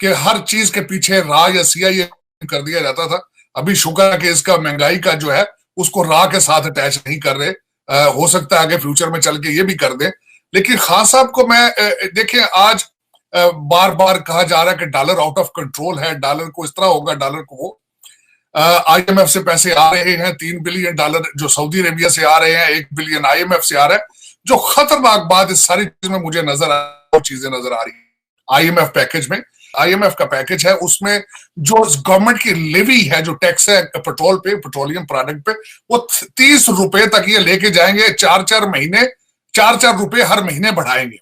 कि हर चीज के पीछे रा या सीआईए कर दिया जाता था। अभी शुक्र है कि इसका महंगाई का जो है उसको रा के साथ अटैच नहीं कर रहे। हो सकता है आगे फ्यूचर में चल के ये भी कर दें। लेकिन खान साहब को मैं देखिए आज बार बार कहा जा रहा है कि डॉलर आउट ऑफ कंट्रोल है, डॉलर को इस तरह होगा, डॉलर को वो। आईएमएफ से पैसे आ रहे हैं, $3 बिलियन जो सऊदी अरेबिया से आ रहे हैं, 1 बिलियन आईएमएफ से आ रहा है। जो खतरनाक बात इस सारी चीज में मुझे चीजें नजर आ रही है आईएमएफ पैकेज में। आईएमएफ का पैकेज है, उसमें जो गवर्नमेंट की लेवी है, जो टैक्स है पेट्रोल पे, पेट्रोलियम प्रोडक्ट पे, वो ₹30 तक ये लेके जाएंगे। 4-4 रुपए हर महीने बढ़ाएंगे।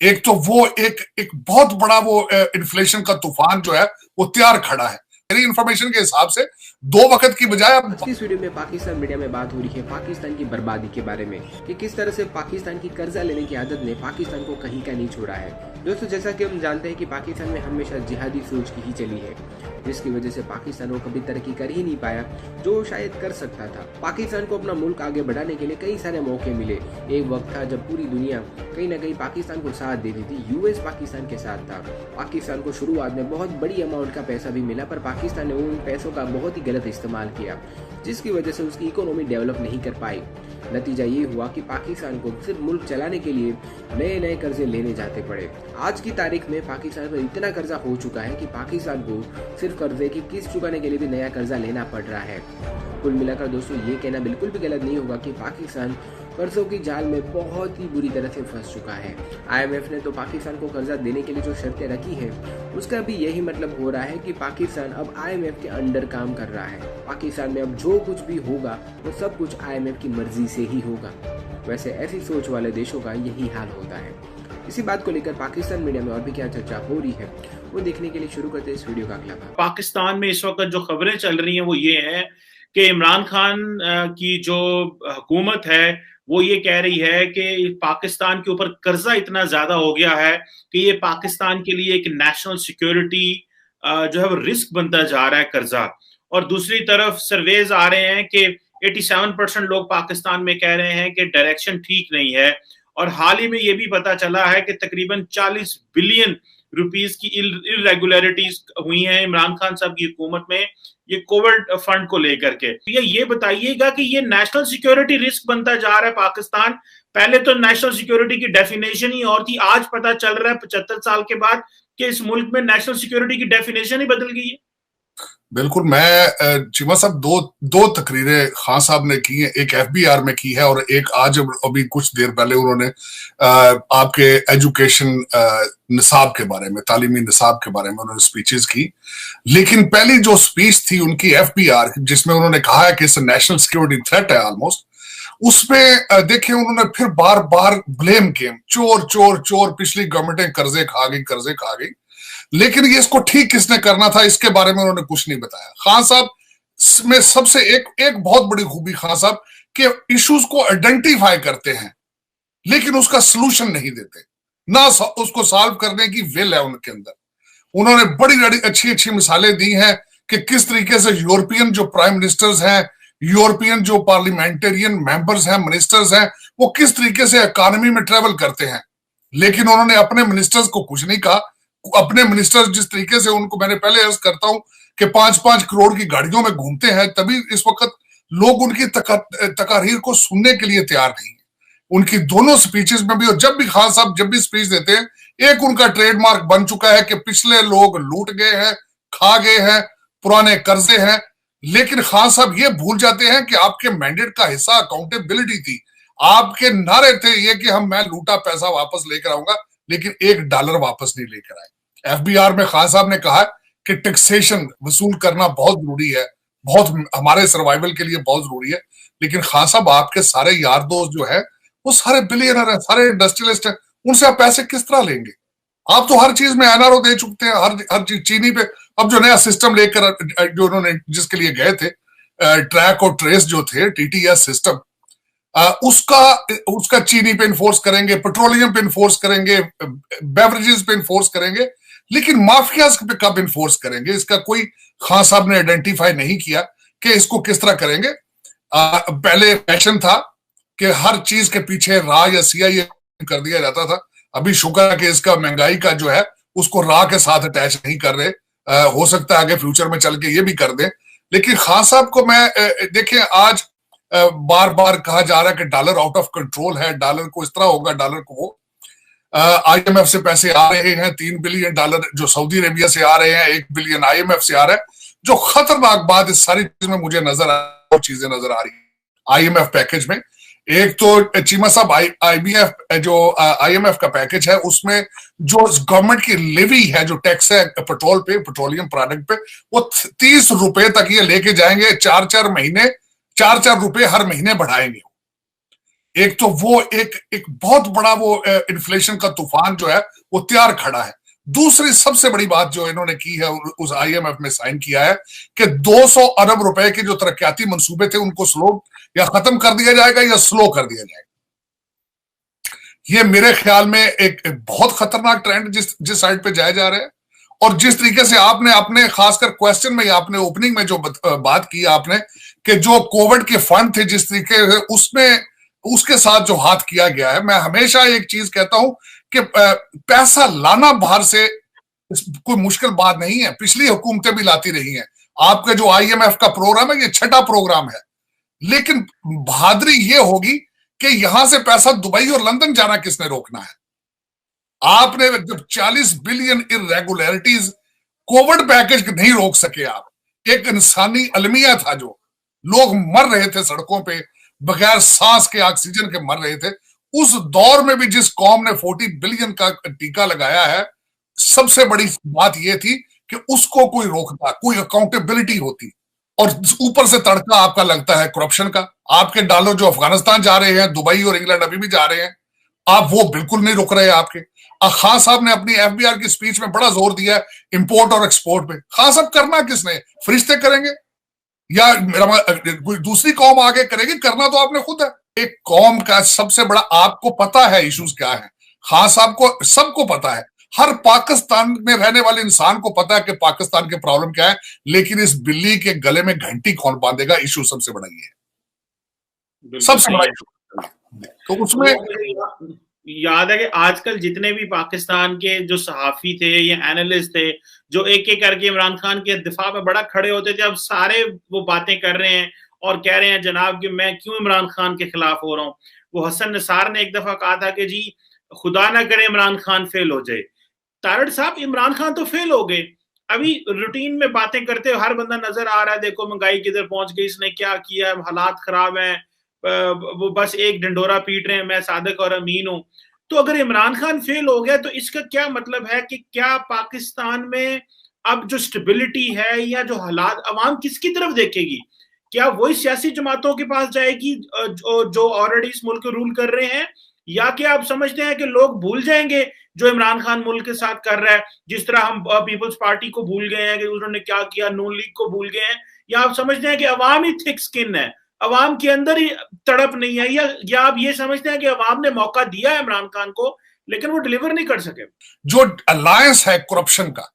एक तो वो एक बहुत बड़ा वो इन्फ्लेशन का तूफान जो है वो तैयार खड़ा है। मेरी इंफॉर्मेशन के हिसाब से 2 वक्त की बजाय आज की इस वीडियो में पाकिस्तान मीडिया में बात हो रही है पाकिस्तान की बर्बादी के बारे में कि किस तरह से पाकिस्तान की कर्जा लेने की आदत ने पाकिस्तान को कहीं का नहीं छोड़ा है। दोस्तों, जैसा कि हम जानते हैं कि पाकिस्तान में हमेशा जिहादी सोच की ही चली है, जिसकी वजह से पाकिस्तान को कभी तरक्की कर ही नहीं पाया जो शायद कर सकता था। पाकिस्तान को अपना मुल्क आगे बढ़ाने के लिए कई सारे मौके मिले। एक वक्त था जब पूरी दुनिया कहीं ना कहीं पाकिस्तान को साथ देती थी, यूएस पाकिस्तान के साथ था। पाकिस्तान को शुरुआत में बहुत बड़ी अमाउंट का पैसा भी मिला, पर पाकिस्तान ने उन पैसों का बहुत ही गलत इस्तेमाल किया, जिसकी वजह से उसकी इकोनॉमी डेवलप नहीं कर पाई। नतीजा ये हुआ कि पाकिस्तान को सिर्फ मुल्क चलाने के लिए नए नए कर्जे लेने जाते पड़े। आज की तारीख में पाकिस्तान पर इतना कर्जा हो चुका है कि पाकिस्तान को सिर्फ कर्जे की किस्त चुकाने के लिए भी नया कर्जा लेना पड़ रहा है। कुल मिलाकर दोस्तों, ये कहना बिल्कुल भी गलत नहीं होगा कि पाकिस्तान कर्जों की जाल में बहुत ही बुरी तरह से फंस चुका है। आईएमएफ ने तो पाकिस्तान को कर्जा देने के लिए जो शर्तें रखी है, उसका भी यही मतलब हो रहा है कि पाकिस्तान अब आईएमएफ के अंडर काम कर रहा है। पाकिस्तान में अब जो कुछ भी होगा वो सब कुछ आईएमएफ की मर्जी से ही होगा। वैसे ऐसी सोच वाले देशों का यही हाल होता है। इसी बात को लेकर पाकिस्तान मीडिया में और भी क्या चर्चा हो रही है, वो देखने के लिए शुरू करते हैं इस वीडियो का अगला भाग। पाकिस्तान में इस वक्त जो खबरें चल रही हैं वो ये है कि इमरान खान की जो हुकूमत है वो ये कह रही है कि पाकिस्तान के ऊपर कर्जा इतना ज्यादा हो गया है कि ये पाकिस्तान के लिए एक नेशनल सिक्योरिटी जो है वो रिस्क बनता जा रहा है कर्जा। और दूसरी तरफ सर्वेज आ रहे हैं कि 87% लोग पाकिस्तान में कह रहे हैं कि डायरेक्शन ठीक नहीं है। और हाल ही में ये भी पता चला है कि तकरीबन 40 बिलियन रुपीस की इरेगुलरिटीज हुई हैं इमरान खान साहब की हुकूमत में, ये कोविड फंड को लेकर के। ये बताइएगा कि ये नेशनल सिक्योरिटी रिस्क बनता जा रहा है पाकिस्तान। पहले तो नेशनल सिक्योरिटी की डेफिनेशन ही और थी, आज पता चल रहा है 75 साल के बाद कि इस मुल्क में नेशनल सिक्योरिटी की डेफिनेशन ही बदल गई है। बिल्कुल। मैं चीमा साहब दो तकरीरें खान साहब ने की है, एक एफबीआर में की है और एक आज अभी कुछ देर पहले उन्होंने आपके एजुकेशन निसाब के बारे में, तालीमी निसाब के बारे में उन्होंने स्पीचेस की। लेकिन पहली जो स्पीच थी उनकी एफबीआर, जिसमें उन्होंने कहा है कि इस नेशनल सिक्योरिटी थ्रेट है ऑलमोस्ट, उसमें देखिए उन्होंने फिर बार बार ब्लेम गेम, चोर चोर चोर, पिछली गवर्नमेंटें कर्जे खा गई। लेकिन ये इसको ठीक किसने करना था, इसके बारे में उन्होंने कुछ नहीं बताया। खान साहब में सबसे एक बहुत बड़ी खूबी खान साहब के इश्यूज को आइडेंटिफाई करते हैं लेकिन उसका सलूशन नहीं देते, ना उसको सॉल्व करने की विल है उनके अंदर। उन्होंने बड़ी अच्छी मिसालें दी हैं कि किस तरीके से यूरोपियन जो प्राइम मिनिस्टर्स हैं, यूरोपियन जो पार्लियामेंटेरियन मेंबर्स हैं, मिनिस्टर्स हैं, वो किस तरीके से इकोनॉमी में ट्रेवल करते हैं। लेकिन उन्होंने अपने मिनिस्टर्स को कुछ नहीं कहा। अपने मिनिस्टर्स जिस तरीके से, उनको मैंने पहले अर्ज करता हूं कि 5-5 करोड़ की गाड़ियों में घूमते हैं, तभी इस वक्त लोग उनकी तकारीर को सुनने के लिए तैयार नहीं है। उनकी दोनों स्पीचेस में भी, और जब भी खान साहब जब भी स्पीच देते हैं, एक उनका ट्रेडमार्क बन चुका है कि पिछले लोग लूट गए हैं, खा गए हैं, पुराने कर्जे हैं। लेकिन खान साहब ये भूल जाते हैं कि आपके मैंडेट का हिस्सा अकाउंटेबिलिटी थी। आपके नारे थे ये कि मैं लूटा पैसा वापस लेकर आऊंगा, लेकिन $1 वापस नहीं लेकर आए। एफबीआर में खान साहब ने कहा कि टैक्सेशन वसूल करना बहुत जरूरी है, बहुत हमारे सर्वाइवल के लिए बहुत जरूरी है। लेकिन खान साहब, आपके सारे यार दोस्त जो है वो सारे बिलियनर हैं, सारे इंडस्ट्रियलिस्ट हैं, उनसे आप पैसे किस तरह लेंगे? आप तो हर चीज में एनआरओ दे चुके हैं, हर चीज। चीनी पे अब जो नया सिस्टम लेकर जो उन्होंने जिसके लिए गए थे, ट्रैक और ट्रेस जो थे, टीटीएस सिस्टम, उसका चीनी पे इन्फोर्स करेंगे, पेट्रोलियम पे इन्फोर्स करेंगे, बेवरेजेस पे इन्फोर्स करेंगे, लेकिन माफियाज पे कब इन्फोर्स करेंगे? इसका कोई खान साहब ने आइडेंटिफाई नहीं किया कि इसको किस तरह करेंगे। पहले फैशन था कि हर चीज के पीछे रा या सीआईए कर दिया जाता था। अभी शुक्र है कि इसका महंगाई का जो है उसको रा के साथ अटैच नहीं कर रहे। हो सकता है आगे फ्यूचर में चल के ये भी कर दें। लेकिन खान साहब को मैं देखिए आज बार बार कहा जा रहा है कि डॉलर आउट ऑफ कंट्रोल है, डॉलर को इस तरह होगा, डॉलर को वो। IMF से पैसे आ रहे हैं, $3 बिलियन जो सऊदी अरेबिया से आ रहे हैं, $1 बिलियन IMF से आ रहा है। जो खतरनाक बात इस सारी चीज में मुझे नजर आ चीजें नजर आ रही है IMF पैकेज में। एक तो चीमा साहब IMF जो IMF का पैकेज है उसमें जो गवर्नमेंट की लेवी है, जो टैक्स है पेट्रोल पे, पेट्रोलियम प्रोडक्ट पे, वो 30 रुपए तक ये लेके जाएंगे। 4-4 महीने 4-4 रुपए हर महीने बढ़ाएंगे। एक तो वो एक बहुत बड़ा वो इन्फ्लेशन का तूफान जो है वो तैयार खड़ा है। दूसरी सबसे बड़ी बात जो इन्होंने की है, उस IMF में साइन किया है कि 200 अरब रुपए के जो तरक्याती मंसूबे थे उनको स्लो या खत्म कर दिया जाएगा या स्लो कर दिया जाएगा। ये मेरे ख्याल में एक बहुत खतरनाक ट्रेंड जिस साइड पे जाए जा रहे हैं। और जिस तरीके से आपने अपने खासकर क्वेश्चन में या आपने ओपनिंग में जो बात की आपने कि जो कोविड के फंड थे जिस तरीके से उसमें उसके साथ जो हाथ किया गया है, मैं हमेशा एक चीज कहता हूं कि पैसा लाना बाहर से कोई मुश्किल बात नहीं है। पिछली हुकूमतें भी लाती रही हैं। आपका जो IMF का प्रोग्राम है ये छठा प्रोग्राम है। लेकिन बहादुरी ये होगी कि यहां से पैसा दुबई और लंदन जाना किसने रोकना है। आपने जब 40 बिलियन इरेगुलरिटीज कोविड पैकेज नहीं रोक सके आप। एक इंसानी अलमिया था, जो लोग मर रहे थे सड़कों पे बगैर सांस के, ऑक्सीजन के मर रहे थे। उस दौर में भी जिस कौम ने 40 बिलियन का टीका लगाया है, सबसे बड़ी बात यह थी कि उसको कोई रोकता, कोई अकाउंटेबिलिटी होती। और ऊपर से तड़का आपका लगता है करप्शन का। आपके डॉलर जो अफगानिस्तान जा रहे हैं, दुबई और इंग्लैंड अभी भी जा रहे हैं, आप वो बिल्कुल नहीं रुक रहे आपके। खान साहब ने अपनी FBR की स्पीच में बड़ा जोर दिया है इंपोर्ट और एक्सपोर्ट पे। खान साहब करना किसने? फरिश्ते करेंगे या मेरा कोई दूसरी कौम आगे करेगी? करना तो आपने खुद है। एक कौम का सबसे बड़ा, आपको पता है इश्यूज क्या है, खान साहब को सबको पता है, हर पाकिस्तान में रहने वाले इंसान को पता है कि पाकिस्तान के प्रॉब्लम क्या है। लेकिन इस बिल्ली के गले में घंटी कौन बांधेगा, इशू सबसे बड़ा ये है, सबसे बड़ा इशू। तो उसमें याद है कि आजकल जितने भी पाकिस्तान के जो सहाफी थे या एनालिस्ट थे जो एक एक करके इमरान खान के दिफा में बड़ा खड़े होते थे, अब सारे वो बातें कर रहे हैं और कह रहे हैं जनाब कि मैं क्यों इमरान खान के खिलाफ हो रहा हूं। वो हसन निसार ने एक दफा कहा था कि जी खुदा ना करे इमरान खान फेल हो जाए। तारड़ साहब, इमरान खान तो फेल हो गए, अभी रूटीन में बातें करते हुए हर बंदा नजर आ रहा है, देखो महंगाई किधर पहुंच गई, इसने क्या किया, हालात खराब हैं, वो बस एक डंडोरा पीट रहे हैं, मैं सादिक और अमीन हूं। तो अगर इमरान खान फेल हो गया तो इसका क्या मतलब है कि क्या पाकिस्तान में अब जो स्टेबिलिटी है या जो हालात, अवाम किसकी तरफ देखेगी? क्या वही सियासी जमातों के पास जाएगी जो ऑलरेडी इस मुल्क को रूल कर रहे हैं, या क्या आप समझते हैं कि लोग भूल जाएंगे जो इमरान खान मुल्क के साथ कर रहा है, जिस तरह हम पीपल्स पार्टी को भूल गए हैं कि उन्होंने क्या किया, नून लीग को भूल गए हैं, या आप समझते हैं कि अवाम ही थिक स्किन है, अवाम के अंदर ही तड़प नहीं है, या आप ये समझते हैं कि अवाम ने मौका दिया है इमरान खान को लेकिन वो डिलीवर नहीं कर सके? जो अलायंस है करप्शन का,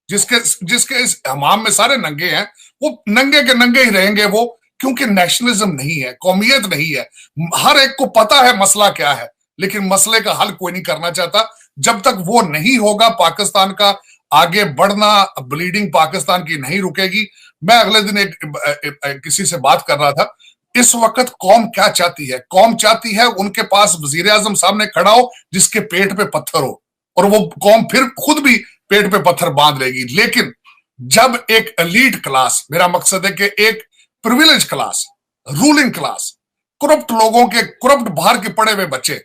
जिसके इस हमाम में सारे नंगे हैं, वो नंगे के नंगे ही रहेंगे वो, क्योंकि नेशनलिज्म नहीं है, कौमियत नहीं है। हर एक को पता है मसला क्या है, लेकिन मसले का हल कोई नहीं करना चाहता। जब तक वो नहीं होगा, पाकिस्तान का आगे बढ़ना, ब्लीडिंग पाकिस्तान की नहीं रुकेगी। मैं अगले दिन किसी से बात कर रहा था, इस वक्त कौम क्या चाहती है? कौम चाहती है उनके पास वजीर आजम सामने खड़ा हो जिसके पेट पे पत्थर हो, और वो कौम फिर खुद भी पेट पे पत्थर बांध लेगी। लेकिन जब एक एलीट क्लास, मेरा मकसद है कि एक privilege class, ruling class, corrupt लोगों के, करप्ट बाहर के पड़े हुए बच्चे,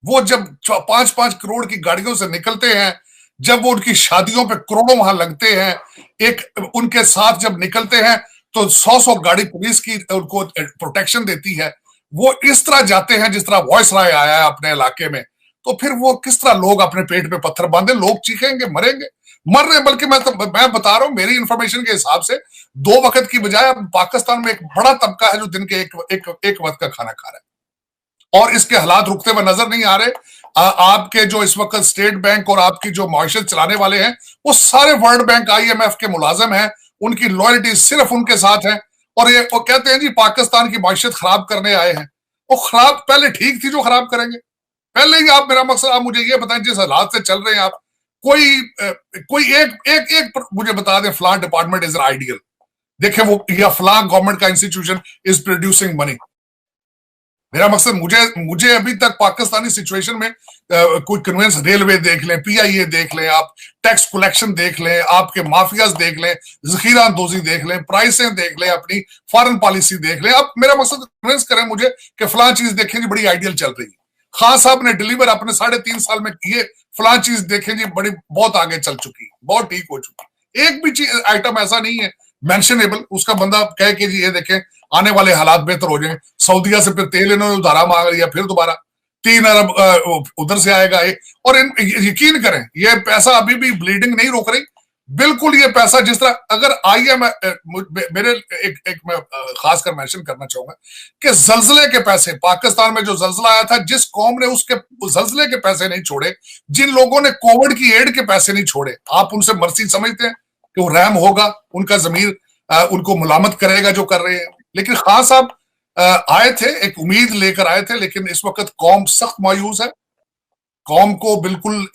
वो जब 5-5 करोड़ की गाड़ियों से निकलते हैं, जब वो उनकी शादियों पे करोड़ों वहां लगते हैं, एक उनके साथ जब निकलते हैं तो 100 गाड़ी पुलिस की उनको प्रोटेक्शन देती है, वो इस तरह जाते हैं जिस तरह वॉइस राय आया है अपने इलाके में, तो फिर वो किस तरह लोग अपने पेट पे पत्थर बांधे? लोग चीखेंगे, मरेंगे, मर रहे। बल्कि मैं बता रहा हूं, मेरी इंफॉर्मेशन के हिसाब से 2 वक्त की बजाय पाकिस्तान में एक बड़ा तबका है जो दिन के एक वक्त का खाना खा रहा है, और इसके हालात रुकते हुए नजर नहीं आ रहे। आपके जो इस वक्त स्टेट बैंक और आपकी जो मईशत चलाने वाले हैं, वो सारे वर्ल्ड बैंक IMF के मुलाजिम हैं, उनकी लॉयल्टी सिर्फ उनके साथ है। और ये वो कहते हैं जी पाकिस्तान की मईशत खराब करने आए हैं। वो खराब पहले ठीक थी जो खराब करेंगे? पहले ही आप, मेरा मकसद आप मुझे ये बताएं, जिस हालात से चल रहे हैं आप, कोई एक मुझे बता दें फलां डिपार्टमेंट इज आइडियल, देखें वो, या फलां गवर्नमेंट का इंस्टीट्यूशन इज प्रोड्यूसिंग मनी। मेरा मकसद, मुझे अभी तक पाकिस्तानी सिचुएशन में कोई कन्वेंस, रेलवे देख लें, पीआईए देख लें, आप टैक्स कलेक्शन देख लें, आपके माफियाज देख लें, जखीरा अंदोजी देख लें, प्राइसें देख लें, अपनी फॉरेन पॉलिसी देख लें, आप मेरा मकसद कन्वेंस करें मुझे कि फलां चीज देखें जी बड़ी आइडियल चल रही है। खान साहब ने डिलीवर अपने 3.5 साल में किए, फलां चीज देखें जी बड़ी बहुत आगे चल चुकी है, बहुत ठीक हो चुकी है। एक भी चीज आइटम ऐसा नहीं है मेंशनेबल, उसका बंदा कह के जी ये देखें आने वाले हालात बेहतर हो जाए, सऊदीया से फिर तेल इन्होंने उधारा मांग लिया, फिर दोबारा 3 अरब उधर से आएगा ये। और यकीन करें ये पैसा अभी भी ब्लीडिंग नहीं रोक रही, बिल्कुल ये पैसा जिस तरह, अगर मेरे एक मैं खासकर मेंशन करना चाहूंगा कि जल्जले के पैसे, पाकिस्तान में जो जल्जला आया था, जिस कौम ने उसके जल्जले के पैसे नहीं छोड़े, जिन लोगों ने कोविड की एड के पैसे नहीं छोड़े, आप उनसे मर्सी समझते हैं कि वो रहम होगा, उनका जमीर उनको मुलामत करेगा जो कर रहे हैं। लेकिन खान साहब आए थे, एक उम्मीद लेकर आए थे, लेकिन इस वक्त कौम सख्त मायूस है। कौम को बिल्कुल